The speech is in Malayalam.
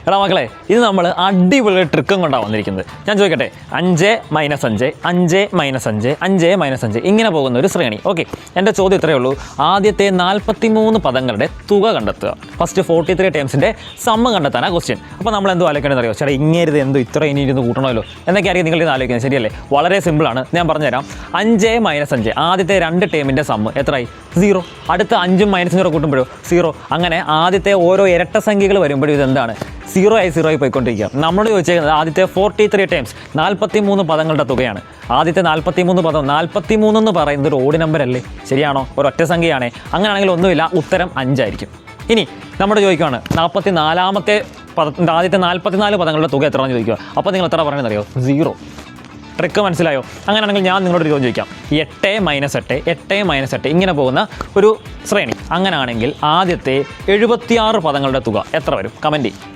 എടാ മക്കളെ, ഇത് നമ്മൾ അടിപൊളി ട്രിക്കും കൊണ്ടാണ് വന്നിരിക്കുന്നത്. ഞാൻ ചോദിക്കട്ടെ, 5 - 5 5 - 5 5 - 5 ഇങ്ങനെ പോകുന്ന ഒരു ശ്രേണി. ഓക്കെ, എൻ്റെ ചോദ്യം ഇത്രയേ ഉള്ളൂ. ആദ്യത്തെ 43 പദങ്ങളുടെ തുക കണ്ടെത്തുക. ഫസ്റ്റ് 43 ടേംസിൻ്റെ സമ്മ് കണ്ടെത്താനാണ് ക്വസ്റ്റ്യൻ. അപ്പോൾ നമ്മൾ എന്തോ ആലോചിക്കേണ്ടത് അറിയോ? ചേട്ടാ ഇങ്ങേരുത് എന്തോ ഇത്ര ഇനി ഇരുന്ന് കൂട്ടണമല്ലോ എന്നൊക്കെ ആയിരിക്കും നിങ്ങൾ ഇത് ആലോചിക്കുന്നത്, ശരിയല്ലേ? വളരെ സിമ്പിളാണ്, ഞാൻ പറഞ്ഞുതരാം. 5 - 5 ആദ്യത്തെ 2 ടേമിൻ്റെ സമ്മ് എത്രയായി? 0. അടുത്ത 5 - 0 കൂട്ടുമ്പോഴോ 0. അങ്ങനെ ആദ്യത്തെ ഓരോ ഇരട്ട സംഖ്യകൾ വരുമ്പോഴും ഇതെന്താണ്? 0 ആയി പോയിക്കൊണ്ടിരിക്കുക. നമ്മൾ ചോദിച്ചേക്കുന്നത് ആദ്യത്തെ 43 ടൈംസ് 43 പദങ്ങളുടെ തുകയാണ്. ആദ്യത്തെ 43 പദം, 43 എന്ന് പറയുന്നത് ഒരു ഓഡ് നമ്പർ അല്ലേ? ശരിയാണോ? ഒരൊറ്റ സംഖ്യയാണേ. അങ്ങനെയാണെങ്കിൽ ഒന്നുമില്ല, ഉത്തരം 5 ആയിരിക്കും. ഇനി നമ്മൾ ചോദിക്കുകയാണ് 44ാമത്തെ ആദ്യത്തെ 44 പദങ്ങളുടെ തുക എത്രയാണെന്ന് ചോദിക്കുക. അപ്പോൾ നിങ്ങൾ എത്ര പറയണമെന്ന് അറിയോ? 0. ട്രിക്ക് മനസ്സിലായോ? അങ്ങനെയാണെങ്കിൽ ഞാൻ നിങ്ങളോട് ചോദ്യം ചോദിക്കാം. 8 - 8 8 - 8 ഇങ്ങനെ പോകുന്ന ഒരു ശ്രേണി. അങ്ങനെയാണെങ്കിൽ ആദ്യത്തെ 76 പദങ്ങളുടെ തുക എത്ര വരും? കമൻറ്റ് ചെയ്യും.